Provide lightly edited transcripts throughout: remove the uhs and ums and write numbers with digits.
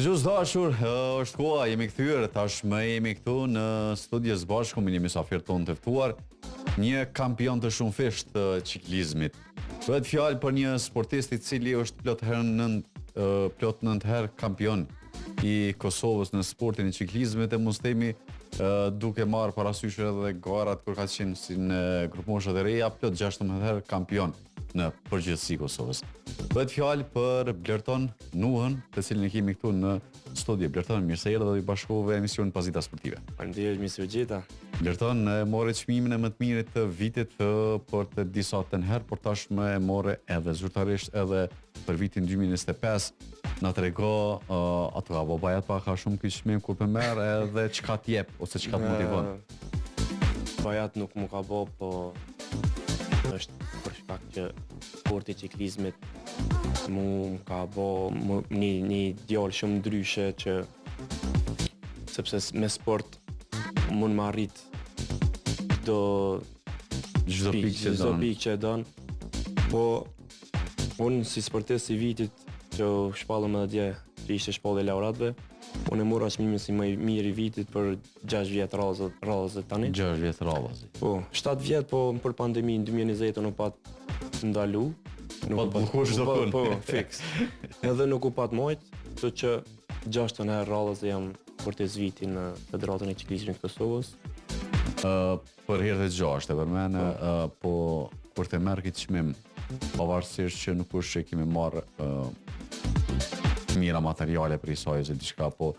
Dëgjues dashur, është koha, jemi kthyer, tashmë jemi këtu në studio së bashku me një mysafir tonë të ftuar, një kampion të shumëfisht të ciklizmit. Bëhet fjalë për një sportist I cili është plot 9 herë kampion I Kosovës në sportin e ciklizmit e mos themi duke marrë parasysh edhe garat kur ka qenë si në grupmoshat e reja, plot 16 herë kampion në përgjithësi Kosovës. Bëhet fjalë për Blerton Nuhën, të cilin e kemi këtu në studio. Blerton, mirë se erdhe dhe I bashkove emisionin Pazita Sportive. Faleminderit, mirë se u gjeta. Blerton, morë çmimin e më të mirit të vitit për të disa të herë, por tashmë e morë edhe zyrtarisht edhe për vitin 2025. Na trego ato babajat pa ka shumë ky çmim kur për merr edhe çka t'jep ose çka të motivon. Bajat nuk më ka bë, po është për shkak që sporti I ciklizmit mu ka bë një djalë shumë ndryshe që sepse me sport mund më arrit çdo pikë që e don. Po unë si sportist I vitit që shpallëm edhe dje që ishte shpallë e laureatëve, unë e mora çmimin si më I mirë I vitit për 6 vjet radhës tani. 6 vjet radhës. Po, 7 vjet po për pandeminë 2020 nuk pat ndalu. Nuk bllokuar çdo punë. Po, fix. Edhe nuk u pat mojt, kështu që 6 herë radhës jam sportist viti në Federatën e Ciklizmit të Kosovës. Për herë të 6 e përmend, po kur të merr këtë çmim, pavarësisht që nuk është që kemi marrë mira materiale për isaj ose diçka, po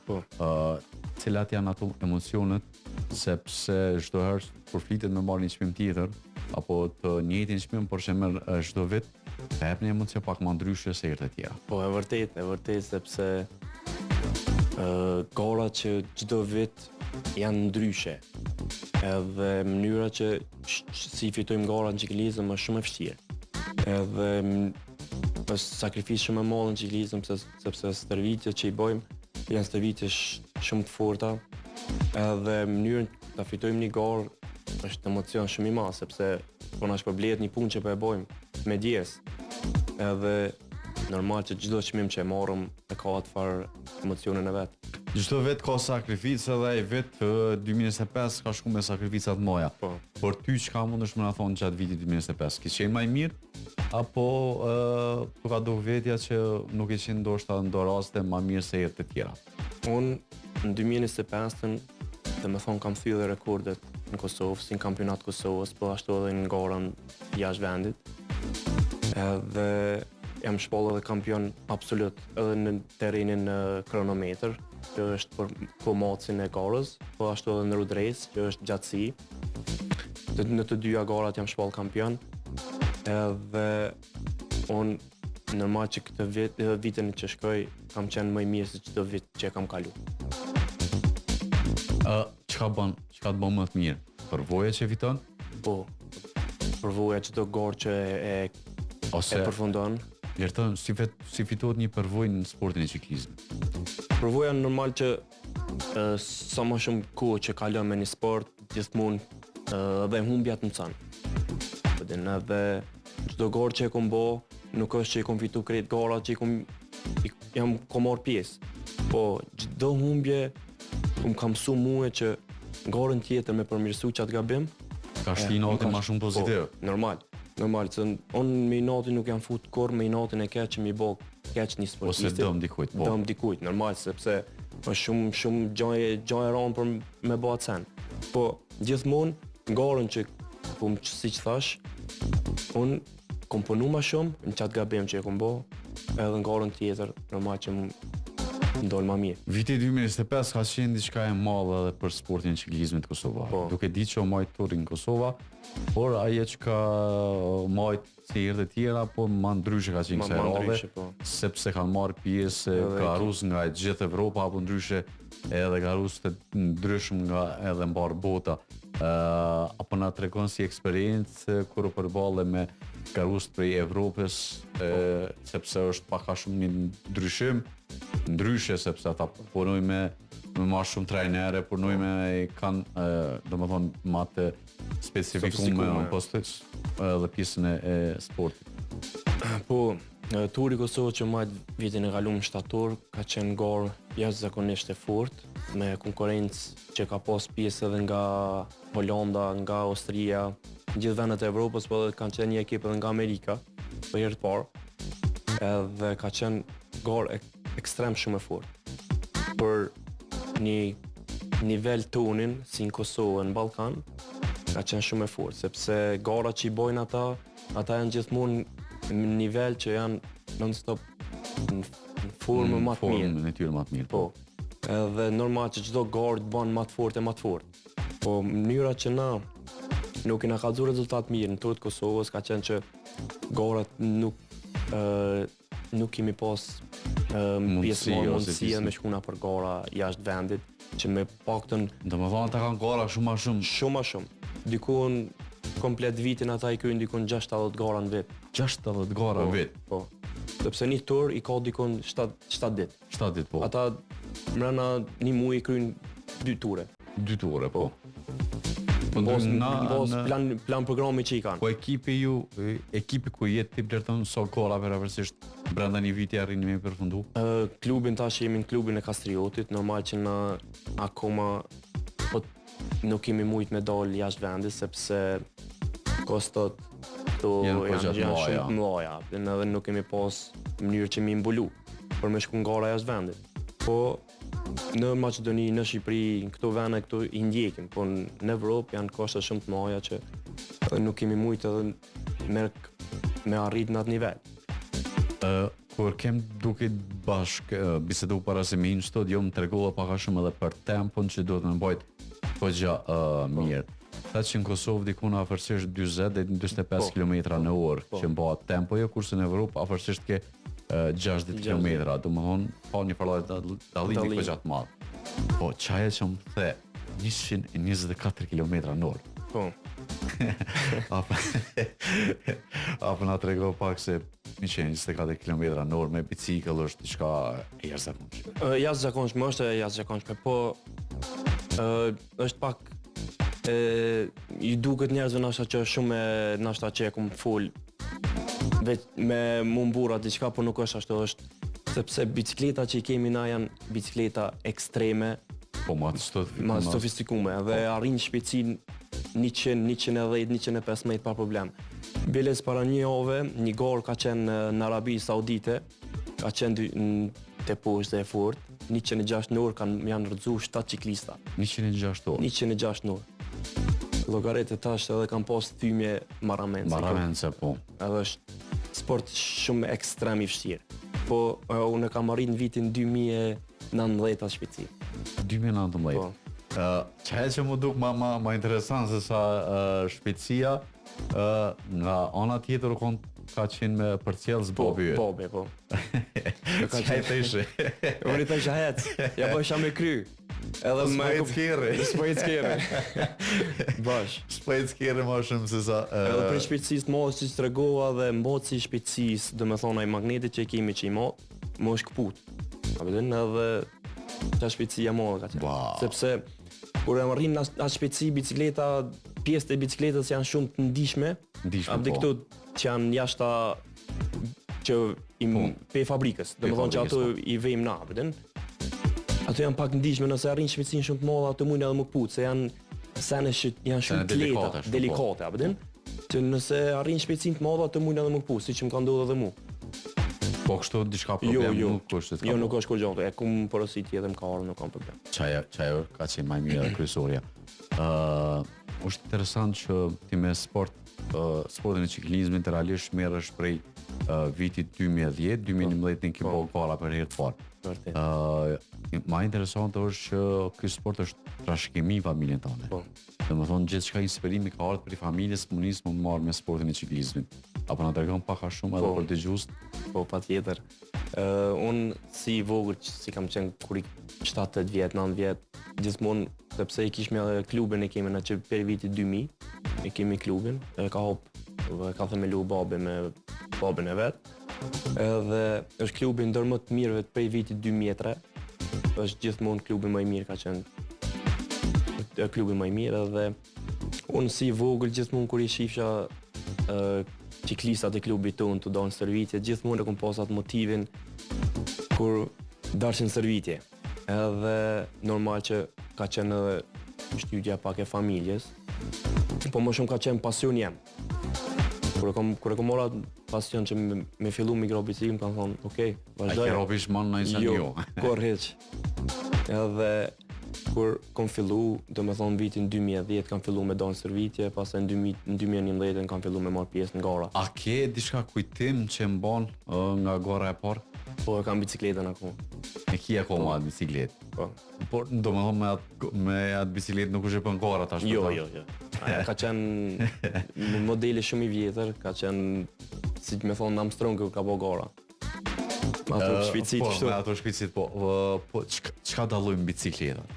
cilat janë ato emocionet, sepse çdo herë kur flitet me marrë një çmim tjetër, apo të njëjtin çmim por që merr çdo vit, të jep një emocion pak më ndryshe se herët e tjera. Po, e vërtet sepse gara që çdo vit janë ndryshe. Edhe mënyra që si fitojmë gara në ciklizëm është shumë e vështirë. Edhe është sakrifisë shumë e madhe në ciklizëm sepse stërvitjet që I bëjmë janë stërvitje shumë të forta. Edhe mënyrën ta fitojmë një garë është emocion shumë I madh sepse po na shpërblet një punë që po e bëjmë me djes. Edhe normal që çdo çmim që e marrëm e ka atë farë emocionin e vet. Çdo vit ka sakrificë dhe ai vit 2025 ka shku me sakrificat moja. Po. Por ty çka mundesh më na thonë gjatë vitit 2025? Ke qenë më I mirë apo tu ka do vetja që nuk e qenë ndoshta ndo raste më mirë se herët e tjera? Unë në 2025 dhe me thonë kam thyer rekordet në Kosovë, si në kampionat Kosovës, po ashtu edhe në garën jashtë vendit. Edhe jam shpall edhe kampion absolut edhe në terrenin kronometër, që është për komocin e garës, po ashtu edhe në road race, që është gjatësi. Në të dyja garat jam shpall kampion. Edhe unë normal që këtë vit, edhe vitin që shkoj, kam qenë më I mirë se çdo vit që kam kalu. Çka të bën më të mirë? Përvoja që fiton? Po, përvoja çdo garë që e përfundon. Blerton, si fitohet një përvojë në sportin e ciklizmit? Përvoja normal që sa më shumë kohë që kalon me një sport, gjithmonë edhe humbjat mëson. Edhe çdo garë që e kom bë, nuk është që I kom fitu krejt garat që jam marrë pjesë. Po çdo humbje ka mësu mua që garën tjetër me përmirësu qatë gabim. Ka shti natin ma shumë pozitiv. Po, normal, se unë me natin nuk jam fut kur me natin e keq që mi bë keq një sportisti. Ose dëm dikujt, po. Dëm dikujt, normal, sepse është shumë gjë e rëndë për me bë atë sen. Po gjithmonë garën që siç thash, unë kom punu ma shumë në qatë gabim që e kom bë, edhe në garën tjetër normal që ndolë ma mirë. Viti 2025 ka qenë diçka e madhe edhe për sportin e ciklizmit kosovar. Po. Duke ditë që o majtë turin Kosova, por aje që ka majtë si herët e tjera, po ma ndryshe ka qenë kësaj radhe, po. sepse kanë marrë pjesë garus nga gjithë Evropa, apo ndryshe edhe garus të ndryshëm nga edhe mbarë bota. Apo na tregon si eksperiencë kur u përballe me garus prej Evropës, sepse është pak a shumë një ndryshe sepse ata punojnë me ma shumë trajnere, punojnë kanë domethënë ma të specifikume në postë edhe pjesën e sportit. Po, Turi i Kosovës që majt vitin e kaluar shtator ka qenë garë jashtëzakonisht e fortë, me konkurrencë që ka pas pjesë edhe nga Holanda, nga Austria, gjithë vendet e Evropës, po edhe kanë qenë një ekip edhe nga Amerika, për herë të parë. Edhe ka qenë garë ekstrem shumë e fortë. Për një nivel tonin, si në Kosovë e në Ballkan, ka qenë shumë e fortë, sepse gara që i bojnë ata janë gjithmonë në nivel që janë non-stop në formë më të mirë. Në tyre më të mirë. Po. Edhe normal që çdo garë të bën më të fortë e më të fortë. Po mënyra që na nuk i na ka dhënë rezultat mirë në turët Kosovës ka qenë që garat nuk kemi pas mundësi me shkuna për gara jashtë vendit, që me paktën Domethënë ata kanë gara shumë më shumë. Shumë më shumë. Dikun komplet vitin ata i kryjnë dikun 60 gara në vit. 60 gara në vit. Po. Sepse një tur i ka dikun 7 ditë. 7 ditë po. Ata mrena një muaj i kryjnë 2 ture. 2 ture po. Plan programi që i kanë. Po ekipi ku jetë ti vlerëton so gara pavarësisht brenda një viti arrini me përfundu? Klubin tash jemi në klubin e Kastriotit, normal që na akoma nuk kemi mujt me dal jashtë vendit sepse kostot janë shumë të mëdha, edhe nuk kemi pas mënyrë që mi mbulu për me shku gara jashtë vendit. Po në Maqedoni, në Shqipëri, në këto vende këto i ndjekim, po në Evropë janë koshte shumë të mëdha që edhe nuk kemi mujt edhe me arrit në atë nivel. Kur kem duke bisedu para se me në studio, më tregova pak a shumë edhe për tempon që duhet me mbajt kogja mirë. Thatë që në Kosovë dikun afërsisht 40 dhe 45 km/h që mbahet tempoja, kurse në Evropë afërsisht ke 60 km, domethënë pa një farë dallimi kogja të madh. Po çaja që më the 124 km/h. Po. Apo na trego pak se 124 km/h me bicikëll është diçka e jashtëzakonshme. Jashtëzakonshme është e jashtëzakonshme, po është pak i duket njerëzve nashta që shumë nashta që e kum fol veç me mumbura diçka, po nuk është ashtu, është sepse bicikleta që i kemi na janë bicikleta ekstreme, po ma sofistikume dhe arrin shpejtësinë 100, 110, 115 pa problem. Biles para një jave, një garë ka qenë në Arabi Saudite, ka qenë te poshtë e fort, 106 në orë janë rëdzu 7 ciklista. 106 orë? 106 në orë. Llogaret e tash edhe kanë pas thymje marramence. Marramence, po. Edhe është sport shumë ekstrem i vështirë. Po unë kam arrit në vitin 2019 atë shpejtësi. 2019. Po. Çfarë që më duk ma interesant se sa shpejtësia nga ana tjetër ka qenë me përcjellës Bobi. Bobi, po. Çfarë thëshë? Unë i thash hec, ja bësha me kry. Edhe me Spojtskere. Bash. Spojtskere më shumë se sa. Edhe për shpejtësisë të madhe që tregova dhe mbaci i shpejtësisë, domethënë ai magnetit që kemi që i më është kaput. A vjen edhe çfarë shpejtësia më ka qenë. Sepse kur e marrin atë shpejtësi bicikleta, pjesët e bicikletës janë shumë të ndihshme. Abdi këto që janë jashta që pe fabrikës, domethënë që ato i vejmë na, vjen. Ato janë pak ndihshme, nëse arrin shpejtësinë shumë të madhe, ato mund edhe më kaput, se janë sene që janë shumë të lehta, delikate, a vjen. Që nëse arrin shpejtësinë të madhe, ato mund edhe më kaput, siç më ka ndodhur edhe mua. Po kështu diçka problem nuk është. Jo, nuk është kur gjë, e kum porositje edhe më ka ardhur, nuk kam problem. Çaja ka qenë më mirë edhe kryesorja. Është interesant që ti me sportin e ciklizmit realisht merresh prej vitit 2010, 2011 ke bërë gara për herë të parë. Ma interesante është që ky sport është trashëgimi i familjen tënde. Po. Domethënë gjithçka inspirimi ka ardhur prej familjes, punisë më marr me sportin e ciklizmit. Apo na tregon pak a shumë edhe për dëgjues? Po, patjetër. Unë si i vogël, si kam qenë kur i 7-8 vjet, 9 vjet, gjithmonë sepse i kishme edhe klubin e kemi në që për vitit 2000, e kemi klubin, ka themelu babi me babin e vet. Edhe është klubi ndër më të mirëve prej vitit 2003. Është gjithmonë klubi më i mirë ka qenë klubi më i mirë, edhe unë si i vogël gjithmonë kur i shifsha ciklistat e klubit tonë të dalin stërvitje, gjithmonë e kom pas atë motivin kur dalshin stërvitje. Edhe normal që ka qenë edhe shtytja pak e familjes, po më shumë ka qenë pasion jem. Kur e kom marrë pasion që me fillu me gra bicikl, më kanë thonë, okej, vazhdoj. A ke robish mon në një Jo, kur hiq. Edhe kur kom fillu, do me thonë vitin 2010 kam fillu me dalë stërvitje, pastaj në 2011 kam fillu me marrë pjesë në gara. A ke diçka kujtim që mbon nga gara e parë? Po e kam bicikletën akoma. E ki akoma atë bicikletë? Po. Por do me thonë me atë bicikletë nuk është e për gara tash? Jo. Aja ka qenë modeli shumë i vjetër, ka qenë, si me thonë, Armstrong ka bo gara. Me ato shpicit po, kështu. me ato shpicit, po çka dallojmë bicikletën?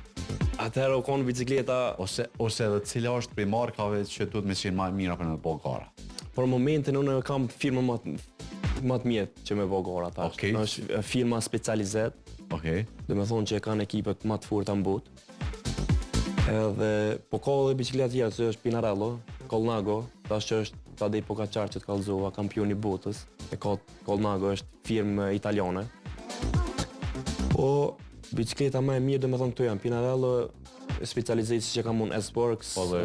Atëherë u konë bicikleta, Ose edhe cila është prej markave që duhet me qenë më mira për në bo gara? për momentin unë kam firmën më të mjetë që me bo gara tash. Okej. Është firma specializet, Okej. dhe me thonë që e kanë ekipet më të forta në botë. Edhe, po ka edhe bicikleta tjera, që është Pinarello, Colnago, tash që është Tadej Pogačar që të kallëzova, kampioni botës, e ka Colnago, është firmë italiane. Po, bicikleta më e mirë, dhe me thonë këto janë, Pinarello, specializitet si që kam unë S-Works, Po, dhe.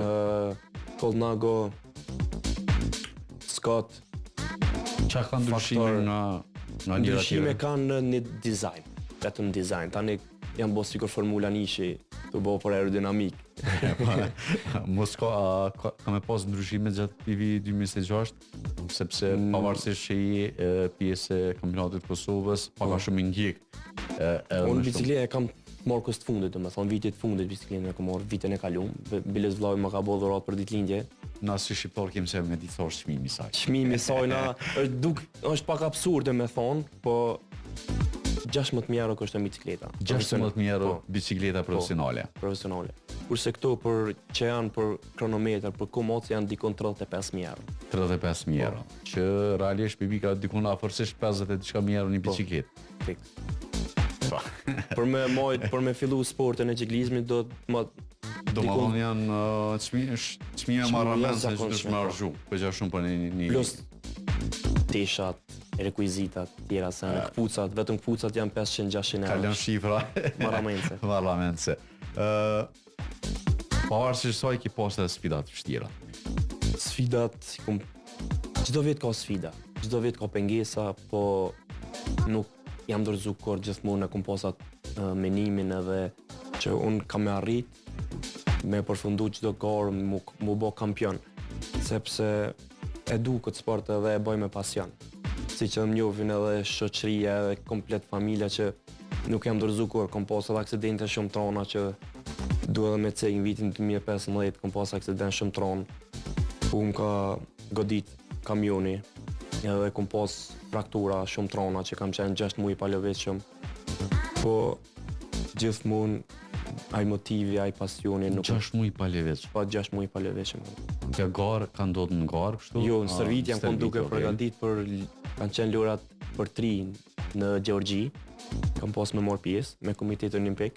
Colnago, Scott. Qa ka ndryshime nga njëra Ndryshime tjera? kanë në dizajn, vetëm dizajn. Tani janë bo sikur formula nishi, të bo për aerodinamik. Mos ka me pas ndryshime gjatë PV 2026, sepse pavarësisht që i pjesë e kampionatit të Kosovës, paka shumë i ndjek. Unë bicikletë e kam marrë kës të fundit, do me thonë vitit fundit bicikletën e kam marrë vitin e kalum, biles vllai më ka bo dhurat për ditëlindje. Na si shqiptar kemë se me di thosh çmimi i saj. Çmimi i saj na është pak absurde me thonë, po 16.000 euro koston bicikleta. 16.000 euro Po, bicikleta profesionale. profesionale. Kurse këto për që janë për kronometër, për komoc janë dikon 35.000 euro. 35.000 euro. Që realisht pipi ka dikun afërsisht 50 e diçka mijë euro një bicikletë. Fiks. Për me fillu sportin e ciklizmit do të më Do më thonë janë çmime marramendse që dush me arzhu. Po gja shumë për një... plus teshat, rekwizitat tjera se në këpucat, vetëm këpucat janë 500-600 Kalon euro. shifra. Marramendse. Marramendse. Pavarësisht saj ki pas edhe sfida të vështira. Sfidat, çdo vit ka sfida, çdo vit ka pengesa, po nuk jam dorëzu kur gjithmonë e kom pas atë menimin edhe që unë kam me arrit me përfundu çdo garë, mu bo kampion, sepse e du këtë sport edhe e bëj me pasion. Si që më njohin edhe shoqëria edhe komplet familja që nuk jam dorëzu kur, kom pas edhe aksidente shumë trona që du edhe me cek në vitin 2015, kom pas aksident shumë tronë, ku më ka godit kamioni, edhe kom pas fraktura shumë trona që kam qenë 6 muaj pa lëvizshëm. Po gjithmonë ai motivi, ai pasioni nuk 6 muaj pa lëvizje. pa 6 muaj pa lëvizshëm. Kjo garë ka ndodhur në garë kështu? Jo, në stërvitje jam kon duke okay. përgatit për kanë qenë lorat për 3 në Gjeorgji. Kam pas me marr pjesë me Komitetin Olimpik.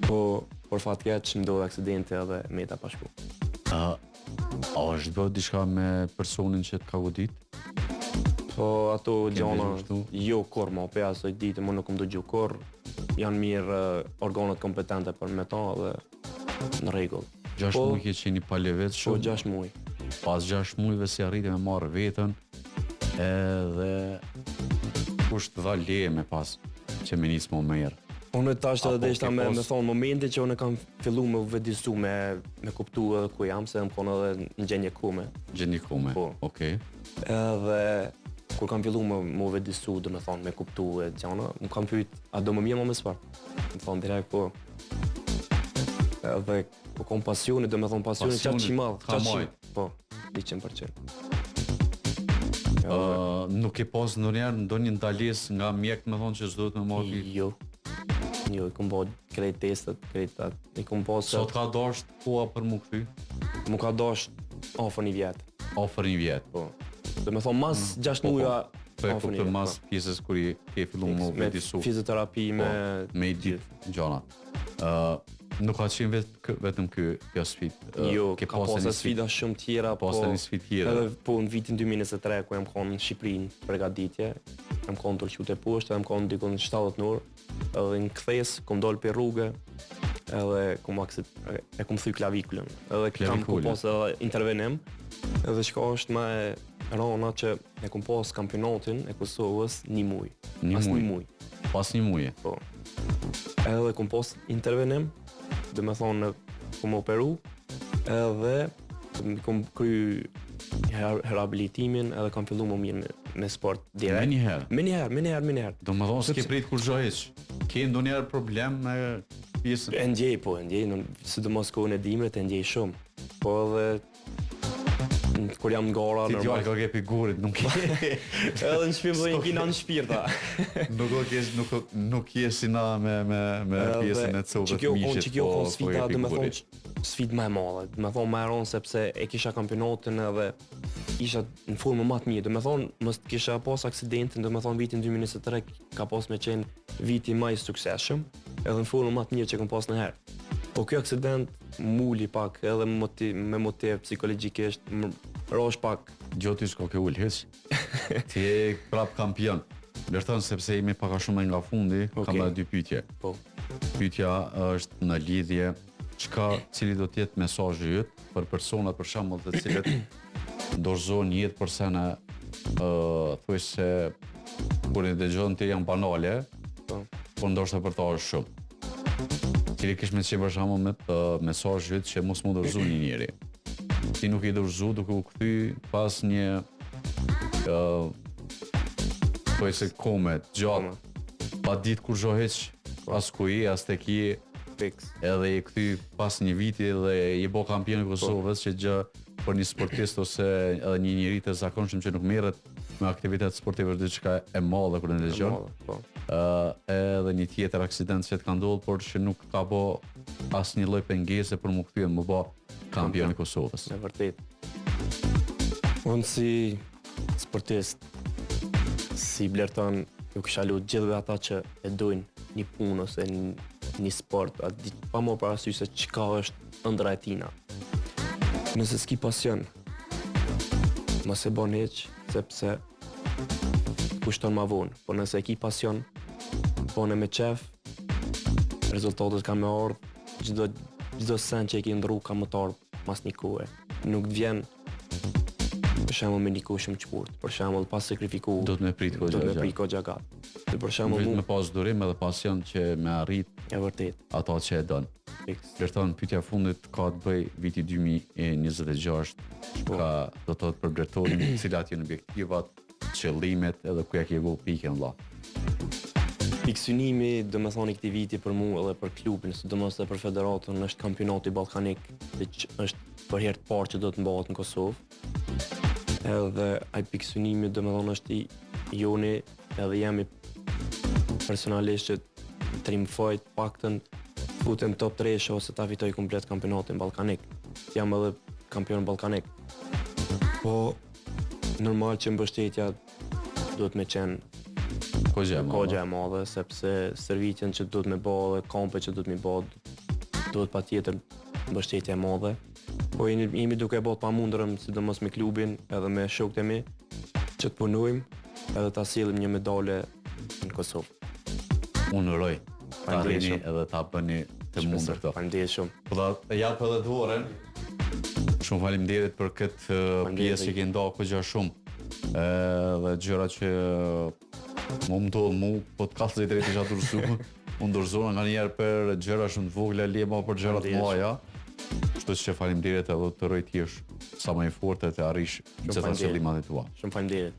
Po për fat keq ndodhi aksidenti edhe meta pa shku. A është bërë diçka me personin që të ka godit? Po ato gjana, dëgjuar kështu? jo kur ma pe asoj ditë, më nuk kom dëgju kur, janë mirë organet kompetente për me ta dhe në rregull. 6 Po- muaj ke qeni pa lëviz Po shumë. 6 muaj. Pas 6 muajve si arriti me marrë vetën, edhe kush të dha leje me pas që me nisë më merë. Unë tash Apo edhe deshta ke me pos- thonë momenti që unë kam fillu me u vedisu me kuptu edhe ku jam, se më konë edhe në gjendje kume. Gjendikume. Po. Okej. Edhe kur kam fillu me u vedisu, dhe me thonë, me kuptu e gjana, më kam pyet, a do më mirë më sfar? Më thonë direkt po. Edhe po kom pasioni, dhe me thonë pasioni qatë që i madhë, ka maj. Po, 100%. Nuk e pas ndonjëherë ndonjë ndalesë nga mjek me thonë që s'do të më marrë pi. Jo, i kom bo krejt testet, krejt atë, i kom po se Sot ka dasht koha për mu kthy? më ka dash afër një vjetë, Afër një vjet. po. Dhe me thonë, mas 6 muja, Po e afër një kuptoj vjet, mas pjesës kur i ke filluar më me vetisu. fizioterapi, me Me i ditë gjana. Nuk ka qenë vetëm kjo sfidë. Jo, ka pasur sfida shumë tjera, pasur një sfidë tjera. Edhe po në vitin 2023 ku jam qenë në Shqipëri në përgatitje, jam qenë tulqut e poshtë, jam qenë diku në 70 orë, edhe në kthes kom dal pe rrugë, edhe kom thy klavikulën. Edhe kam pas intervenim, edhe çka është më e rëndë që e kom pas kampionatin e Kosovës një muaj. Pas një muaji. Po. Edhe kom pas intervenim, dhe me thonë kom operu, edhe kom kry rehabilitimin edhe kam fillu më mirë me sport direkt. Me njëherë. Do më thonë s'ke prit kur gjo heq. Ke ndonjëherë problem me pjesën? E ndjej, sidomos kohën e dimrit e ndjej shumë. Po edhe kur jam në gara normal. Ti djallë ka ke pigurit, nuk ke. Edhe në shpim dhe një kina në shpirta. Nuk je si na me pjesën e copët mishit. Që kjo kon sfida, dhe me thonë sfidë më e madhe. Dhe me thonë më e ronë sepse e kisha kampionatin edhe isha në formë më të mirë. Dhe me thonë mos kisha pas aksidentin, dhe me thonë vitin 2023 ka pas me qenë viti më i suksesshëm, edhe në formë më të mirë që kam pas në herë. Po kjo aksident muli pak edhe me motiv psikologjikisht, rosh pak. Gjoti s'ka ke ullë heq. Ti e prap kampion. Lërtën sepse jemi paka shumë nga fundi, kam edhe 2 pyetje. Po. Pyetja është në lidhje cili do t'jetë mesazhi yt për personat për shembull të cilët dorëzojnë jetë për sene thuaj se kur i dëgjon ti janë banale, po ndoshta për ta është shumë. Cili kish me qenë për shembull me mesazhi yt që mos më dorëzo një njeri. Ti nuk i dorëzu duke u kthy pas një thuaj se komet gjatë, pa ditë kur zhoheq as ku i, as tek i, edhe i kthy pas një viti dhe i bo kampion i Kosovës, që gjë për një sportist ose edhe një njeri të zakonshëm që nuk merret me aktivitet sportive është diçka e madhe kur e dëgjon. Edhe një tjetër aksident që të ka ndodhur, por që nuk ka bë asnjë lloj pengese për më kthyer më bë kampion i Kosovës. Në vërtet. Unë si sportist, si Blerton, ju kisha lutë gjithëve ata që e dojnë një punë ose një sport, pa më parasysh se çka është ëndra e tina. Nëse s'ki pasion, mos e bën hiç, sepse kushton ma vonë. Po nëse ki pasion, bone me qef, rezultatet ka me ardhë, çdo sen që e ki ndru ka më të ardhë mas një kohë. Nuk të vjen për shembull me një kohë shumë shkurt, për shembull pas sakrifiku, do të me prit kohë gjatë. Për shembull me pas durim edhe pasion që me arrit e vërtet ato që e don. Lërton, pyetja fundit ka të bëj viti 2026, ka do të thotë për Blertonin, cilat janë objektivat, qëllimet edhe ku ja ke vënë pikën valla. Pikësynimi, do të thonë, i këtij viti për mua edhe për klubin, sidomos edhe për federatën, është kampionati ballkanik, që është për herë të parë që do të mbahet në Kosovë. Edhe ai pikësynimi, do të thonë, është i joni, edhe jemi personalisht që trimfoj të paktën futem top 3 ose ta fitoj komplet kampionatin ballkanik. Jam edhe kampion ballkanik. Po normal që mbështetja duhet me qenë kogja e madhe, sepse servitjen që duhet me bë dhe kampe që duhet me bë, duhet patjetër mbështetje e madhe. Po jemi duke bërë pamundërëm, sidomos me klubin edhe me shokët e mi, që të punojmë edhe ta sillim një medale në Kosovë. Unë uroj ta rini edhe ta bëni të mundër këto. Faleminderit shumë. Po da jap edhe duarën. Shumë faleminderit për këtë pjesë që ke nda kogja shumë. Dhe gjëra që më ndodh mu, podcast i drejt isha dorëzu. Unë dorëzova nga njerë për gjëra shumë të vogla, lema për gjëra të mëdha. Kështu që faleminderit edhe të rojtjesh sa më i fortë të arrish gjitha qëllimat e tua. Shumë faleminderit.